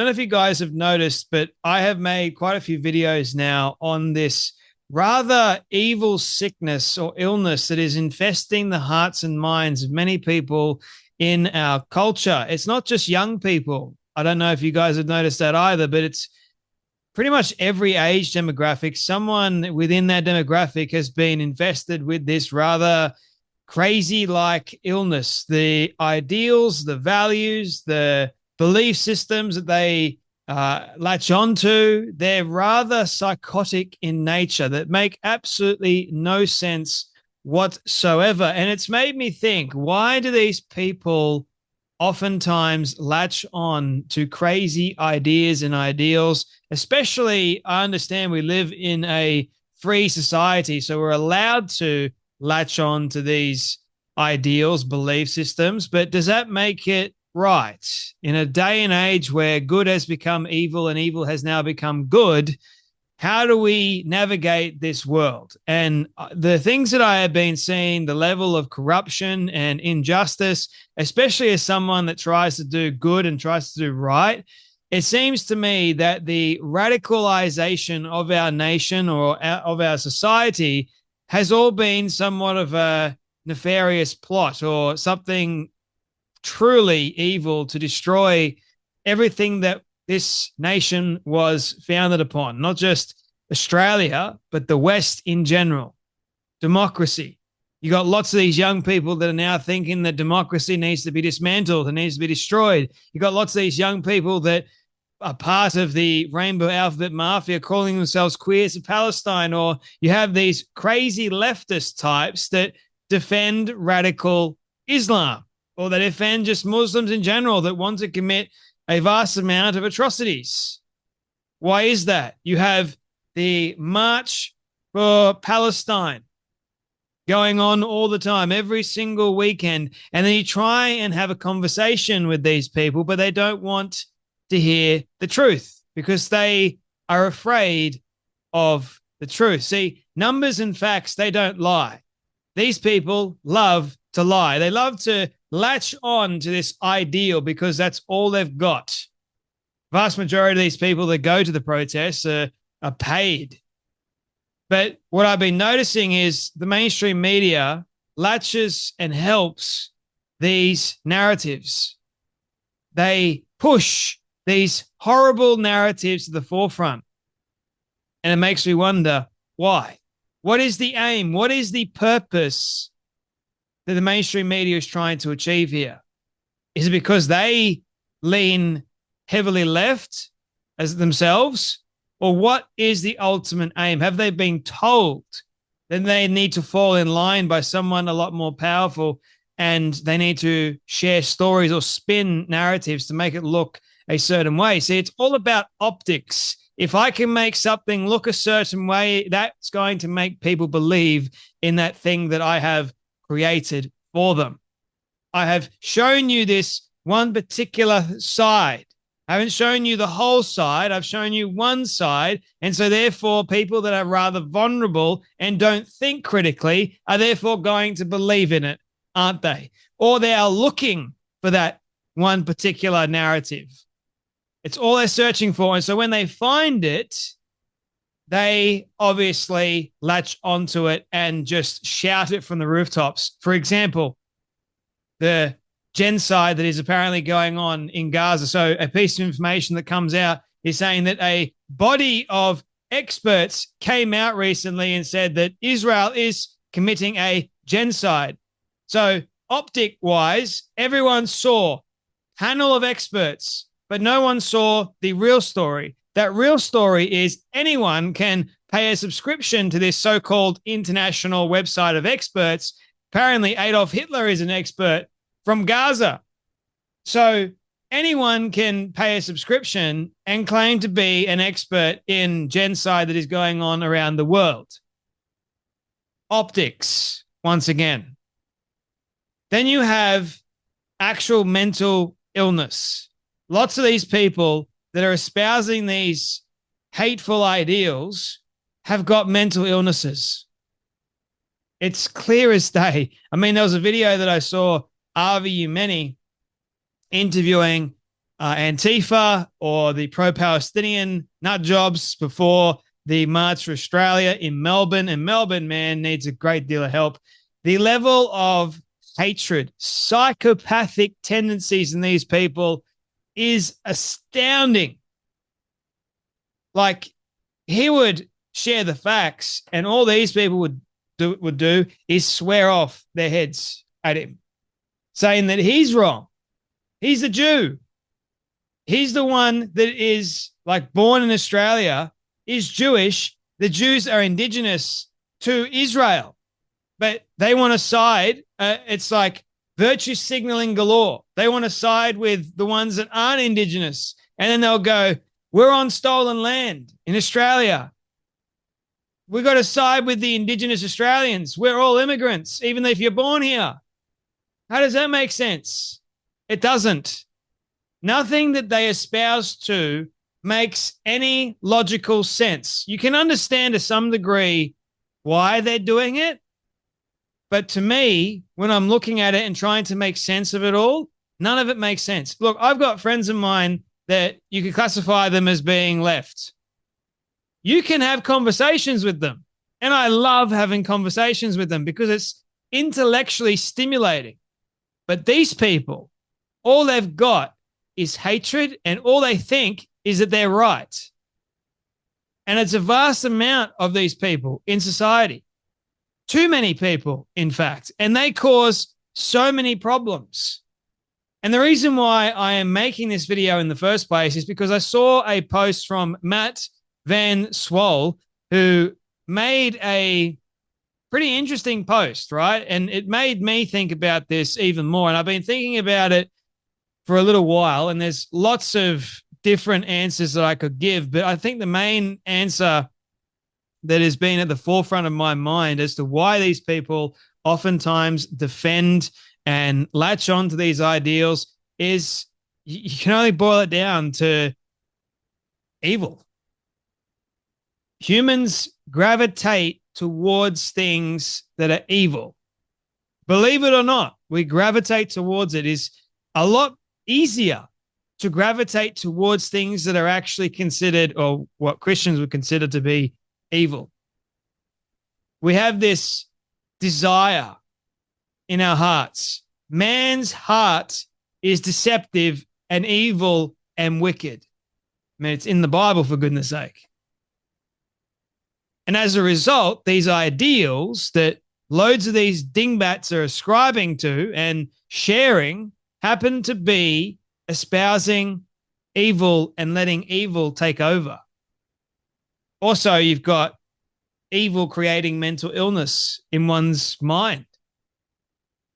know if you guys have noticed, but I have made quite a few videos now on this rather evil sickness or illness that is infesting the hearts and minds of many people in our culture. It's not just young people. I don't know if you guys have noticed that either, but it's pretty much every age demographic. Someone within that demographic has been infested with this rather crazy like illness. The ideals, the values, the belief systems that they latch onto, they're rather psychotic in nature that make absolutely no sense whatsoever. And it's made me think, why do these people oftentimes latch on to crazy ideas and ideals? Especially, I understand we live in a free society, so we're allowed to latch on to these ideals, belief systems, but does that make it right? In a day and age where good has become evil and evil has now become good, how do we navigate this world? And the things that I have been seeing, the level of corruption and injustice, especially as someone that tries to do good and tries to do right, it seems to me that the radicalization of our nation or of our society has all been somewhat of a nefarious plot or something truly evil to destroy everything that this nation was founded upon, not just Australia, but the West in general. Democracy. You got lots of these young people that are now thinking that democracy needs to be dismantled and needs to be destroyed. You got lots of these young people that are part of the Rainbow Alphabet Mafia calling themselves Queers of Palestine, or you have these crazy leftist types that defend radical Islam, or that defend just Muslims in general that want to commit a vast amount of atrocities. Why is that? You have the March for Palestine going on all the time, every single weekend, and then you try and have a conversation with these people, but they don't want to hear the truth because they are afraid of the truth. See, numbers and facts, they don't lie. These people love to lie. They love to latch on to this ideal because that's all they've got. Vast majority of these people that go to the protests are paid. But what I've been noticing is the mainstream media latches and helps these narratives. They push these horrible narratives to the forefront. And it makes me wonder why. What is the aim? What is the purpose that the mainstream media is trying to achieve here? Is it because they lean heavily left as themselves? Or what is the ultimate aim? Have they been told that they need to fall in line by someone a lot more powerful and they need to share stories or spin narratives to make it look a certain way? See, it's all about optics. If I can make something look a certain way, that's going to make people believe in that thing that I have created for them. I have shown you this one particular side. I haven't shown you the whole side. I've shown you one side. And so therefore, people that are rather vulnerable and don't think critically are therefore going to believe in it, aren't they? Or they are looking for that one particular narrative. It's all they're searching for. And so when they find it, they obviously latch onto it and just shout it from the rooftops. For example, the genocide that is apparently going on in Gaza. So a piece of information that comes out is saying that a body of experts came out recently and said that Israel is committing a genocide. So optic-wise, everyone saw panel of experts, but no one saw the real story. That real story is anyone can pay a subscription to this so-called international website of experts. Apparently, Adolf Hitler is an expert from Gaza. So anyone can pay a subscription and claim to be an expert in genocide that is going on around the world. Optics, once again. Then you have actual mental illness. Lots of these people that are espousing these hateful ideals have got mental illnesses. It's clear as day. I mean, there was a video that I saw Avi Umeni interviewing Antifa or the pro-Palestinian nut jobs before the March for Australia in Melbourne. And Melbourne, man, needs a great deal of help. The level of hatred, psychopathic tendencies in these people is astounding. Like, he would share the facts, and all these people would do is swear off their heads at him, saying that he's wrong. He's a Jew. He's the one that is like born in Australia, is Jewish. The Jews are indigenous to Israel, but they want to side. It's like virtue signaling galore. They want to side with the ones that aren't indigenous. And then they'll go, we're on stolen land in Australia. We've got to side with the indigenous Australians. We're all immigrants, even if you're born here. How does that make sense? It doesn't. Nothing that they espouse to makes any logical sense. You can understand to some degree why they're doing it. But to me, when I'm looking at it and trying to make sense of it all, none of it makes sense. Look, I've got friends of mine that you could classify them as being left. You can have conversations with them. And I love having conversations with them because it's intellectually stimulating. But these people, all they've got is hatred, and all they think is that they're right. And it's a vast amount of these people in society. Too many people, in fact. And they cause so many problems. And the reason why I am making this video in the first place is because I saw a post from Matt Van Swol, who made a pretty interesting post, right? And it made me think about this even more. And I've been thinking about it for a little while, and there's lots of different answers that I could give. But I think the main answer that has been at the forefront of my mind as to why these people oftentimes defend and latch on to these ideals is you can only boil it down to evil. Humans gravitate towards things that are evil. Believe it or not, we gravitate towards it. Is a lot easier to gravitate towards things that are actually considered, or what Christians would consider to be, evil. We have this desire in our hearts. Man's heart is deceptive and evil and wicked. I mean, it's in the Bible, for goodness sake. And as a result, these ideals that loads of these dingbats are ascribing to and sharing happen to be espousing evil and letting evil take over. Also, you've got evil creating mental illness in one's mind.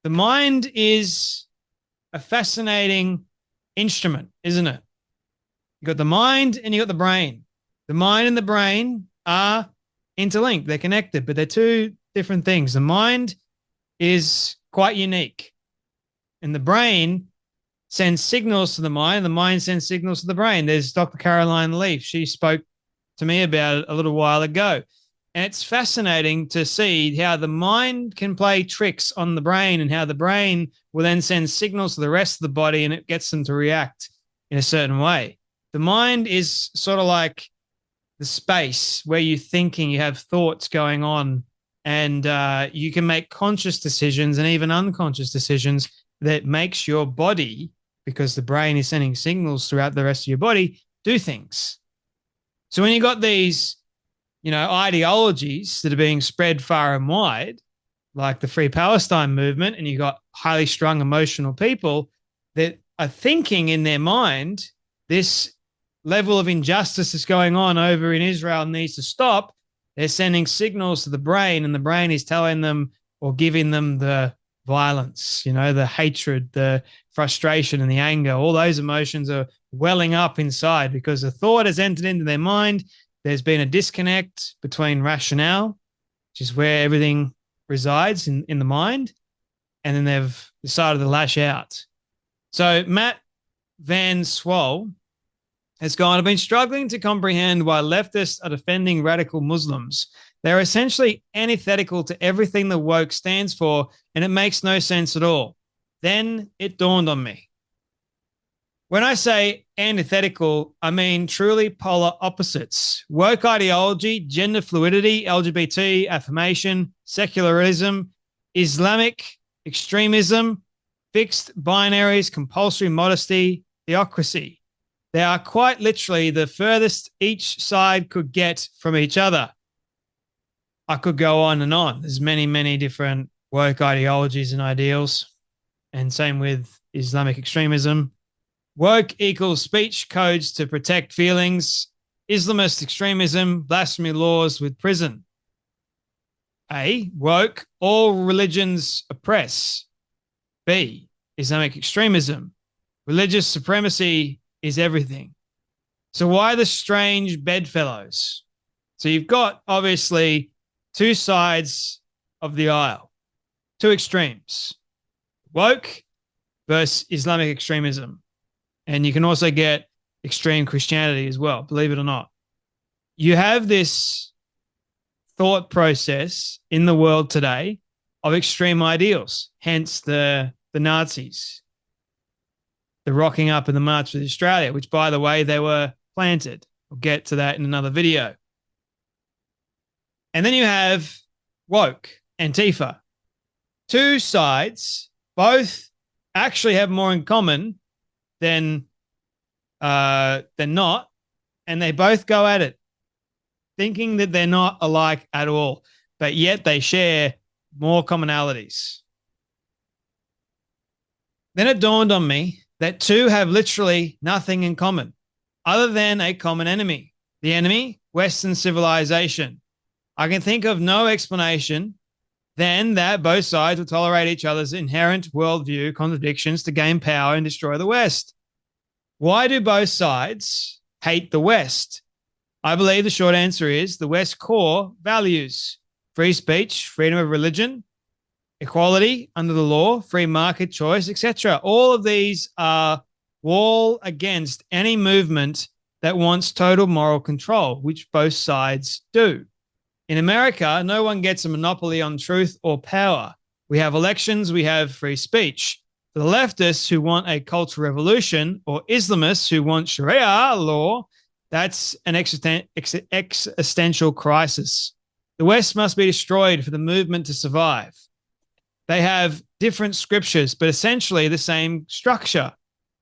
The mind is a fascinating instrument, isn't it? You've got the mind and you've got the brain. The mind and the brain are interlinked. They're connected, but they're two different things. The mind is quite unique. And the brain sends signals to the mind. The mind sends signals to the brain. There's Dr. Caroline Leaf. She spoke to me about it a little while ago. And it's fascinating to see how the mind can play tricks on the brain and how the brain will then send signals to the rest of the body and it gets them to react in a certain way. The mind is sort of like the space where you're thinking, you have thoughts going on, and you can make conscious decisions and even unconscious decisions that makes your body, because the brain is sending signals throughout the rest of your body, do things. So when you got these, ideologies that are being spread far and wide, like the Free Palestine movement, and you got highly strung, emotional people that are thinking in their mind, this level of injustice that's going on over in Israel needs to stop. They're sending signals to the brain, and the brain is telling them or giving them the violence, the hatred, the frustration and the anger. All those emotions are welling up inside because the thought has entered into their mind. There's been a disconnect between rationale, which is where everything resides in the mind, and then they've decided to lash out. So Matt Van Swol has gone, I've been struggling to comprehend why leftists are defending radical Muslims. They're essentially antithetical to everything the woke stands for, and it makes no sense at all. Then it dawned on me. When I say antithetical, I mean truly polar opposites. Woke ideology, gender fluidity, LGBT affirmation, secularism, Islamic extremism, fixed binaries, compulsory modesty, theocracy. They are quite literally the furthest each side could get from each other. I could go on and on. There's many, many different woke ideologies and ideals. And same with Islamic extremism. Woke equals speech codes to protect feelings. Islamist extremism, blasphemy laws with prison. A, woke, all religions oppress. B, Islamic extremism, religious supremacy is everything. So why the strange bedfellows? So you've got obviously two sides of the aisle, two extremes, woke versus Islamic extremism. And you can also get extreme Christianity as well, believe it or not. You have this thought process in the world today of extreme ideals, hence the Nazis, the rocking up in the March with Australia, which, by the way, they were planted. We'll get to that in another video. And then you have woke, Antifa. Two sides, both actually have more in common than not, and they both go at it, thinking that they're not alike at all, but yet they share more commonalities. Then it dawned on me that two have literally nothing in common other than a common enemy. The enemy, Western civilization. I can think of no explanation than that both sides will tolerate each other's inherent worldview contradictions to gain power and destroy the West. Why do both sides hate the West? I believe the short answer is the West's core values: free speech, freedom of religion, equality under the law, free market choice, etc. All of these are wall against any movement that wants total moral control, which both sides do. In America, no one gets a monopoly on truth or power. We have elections, we have free speech. For the leftists who want a cultural revolution, or Islamists who want Sharia law, that's an existential crisis. The West must be destroyed for the movement to survive. They have different scriptures, but essentially the same structure.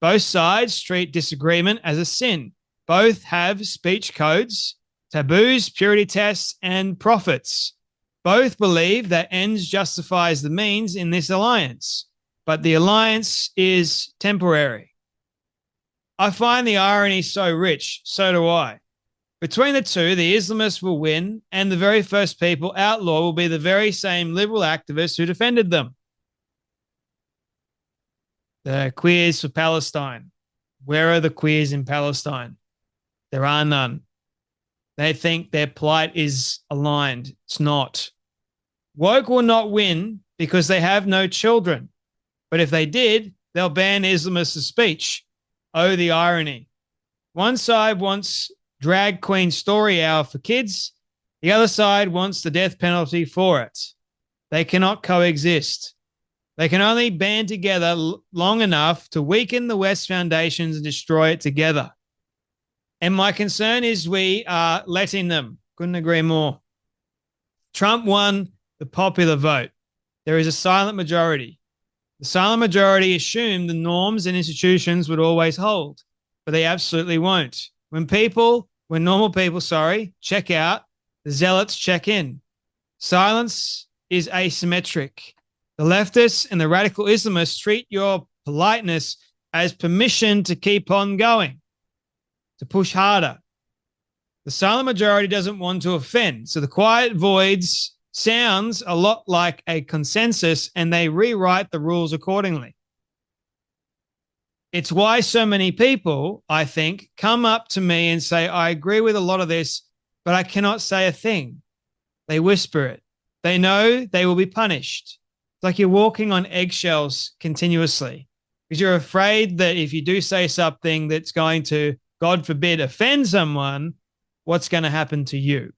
Both sides treat disagreement as a sin. Both have speech codes, taboos, purity tests, and prophets. Both believe that ends justifies the means in this alliance, but the alliance is temporary. I find the irony so rich, so do I. Between the two, the Islamists will win, and the very first people outlawed will be the very same liberal activists who defended them. The queers for Palestine. Where are the queers in Palestine? There are none. They think their plight is aligned. It's not. Woke will not win because they have no children. But if they did, they'll ban Islamist speech. Oh, the irony. One side wants drag queen story hour for kids. The other side wants the death penalty for it. They cannot coexist. They can only band together long enough to weaken the West foundations and destroy it together. And my concern is we are letting them. Couldn't agree more. Trump won the popular vote. There is a silent majority. The silent majority assumed the norms and institutions would always hold, but they absolutely won't. When normal people, check out, the zealots check in. Silence is asymmetric. The leftists and the radical Islamists treat your politeness as permission to keep on going, to push harder. The silent majority doesn't want to offend, so the quiet voids sounds a lot like a consensus, and they rewrite the rules accordingly. It's why so many people, I think, come up to me and say, I agree with a lot of this, but I cannot say a thing. They whisper it. They know they will be punished. It's like you're walking on eggshells continuously because you're afraid that if you do say something that's going to, God forbid, offend someone, what's going to happen to you?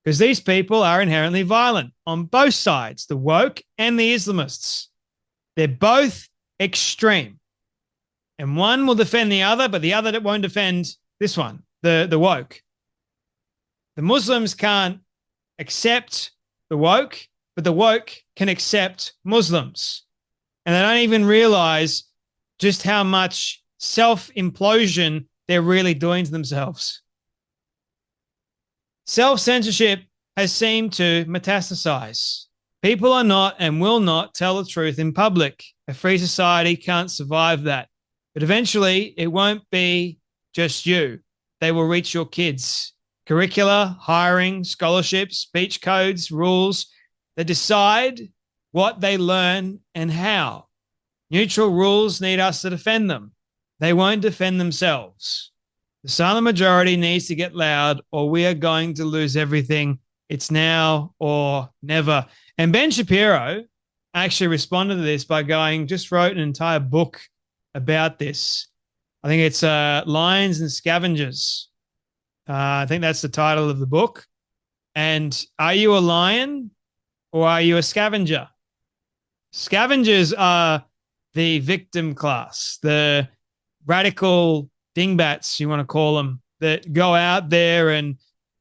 Because these people are inherently violent on both sides, the woke and the Islamists. They're both extreme. And one will defend the other, but the other that won't defend this one, the woke. The Muslims can't accept the woke, but the woke can accept Muslims. And they don't even realize just how much self-implosion they're really doing to themselves. Self-censorship has seemed to metastasize. People are not and will not tell the truth in public. A free society can't survive that. But eventually, it won't be just you. They will reach your kids. Curricula, hiring, scholarships, speech codes, rules. They decide what they learn and how. Neutral rules need us to defend them. They won't defend themselves. The silent majority needs to get loud, or we are going to lose everything. It's now or never. And Ben Shapiro actually responded to this by just wrote an entire book about this. I think it's Lions and Scavengers. I think that's the title of the book. And are you a lion or are you a scavenger? Scavengers are the victim class, the radical dingbats, you want to call them, that go out there and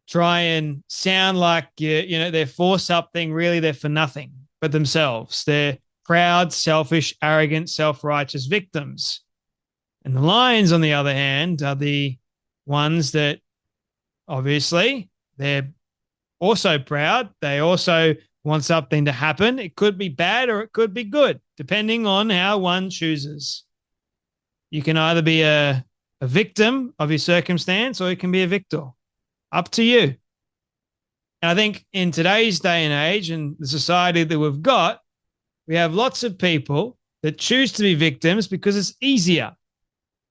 try and sound like they're for something. Really, they're for nothing but themselves. They're proud, selfish, arrogant, self-righteous victims. And the lions, on the other hand, are the ones that obviously they're also proud. They also want something to happen. It could be bad or it could be good, depending on how one chooses. You can either be a victim of your circumstance or you can be a victor. Up to you. And I think in today's day and age and the society that we've got, we have lots of people that choose to be victims because it's easier.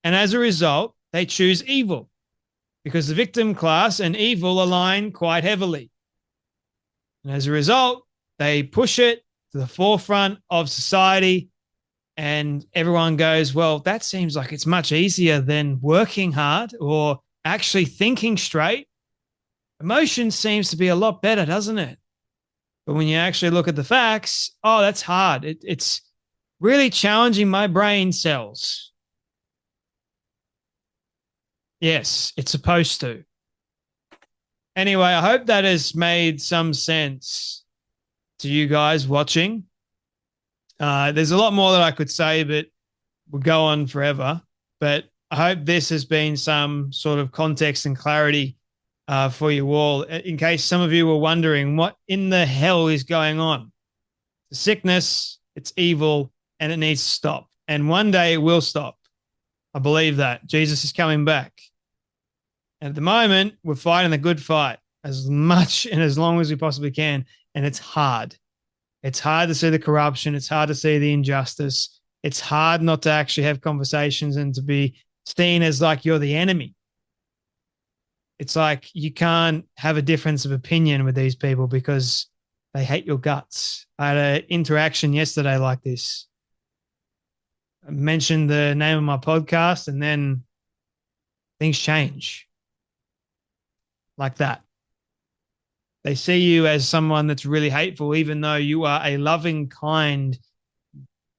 And as a result, they choose evil because the victim class and evil align quite heavily. And as a result, they push it to the forefront of society and everyone goes, well, that seems like it's much easier than working hard or actually thinking straight. Emotion seems to be a lot better, doesn't it? But when you actually look at the facts, oh, that's hard. It's really challenging my brain cells. Yes, it's supposed to. Anyway, I hope that has made some sense to you guys watching. There's a lot more that I could say, but we'll go on forever. But I hope this has been some sort of context and clarity for you all, in case some of you were wondering what in the hell is going on. It's a sickness, it's evil, and it needs to stop. And one day it will stop. I believe that. Jesus is coming back. And at the moment, we're fighting the good fight as much and as long as we possibly can. And it's hard. It's hard to see the corruption. It's hard to see the injustice. It's hard not to actually have conversations and to be seen as like you're the enemy. It's like you can't have a difference of opinion with these people because they hate your guts. I had an interaction yesterday like this. I mentioned the name of my podcast and then things change like that. They see you as someone that's really hateful, even though you are a loving, kind,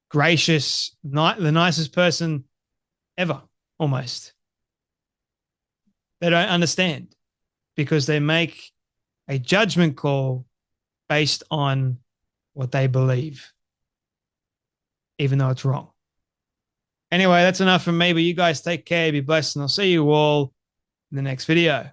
gracious, the nicest person ever, almost. They don't understand because they make a judgment call based on what they believe, even though it's wrong. Anyway, that's enough from me, but you guys take care, be blessed, and I'll see you all in the next video.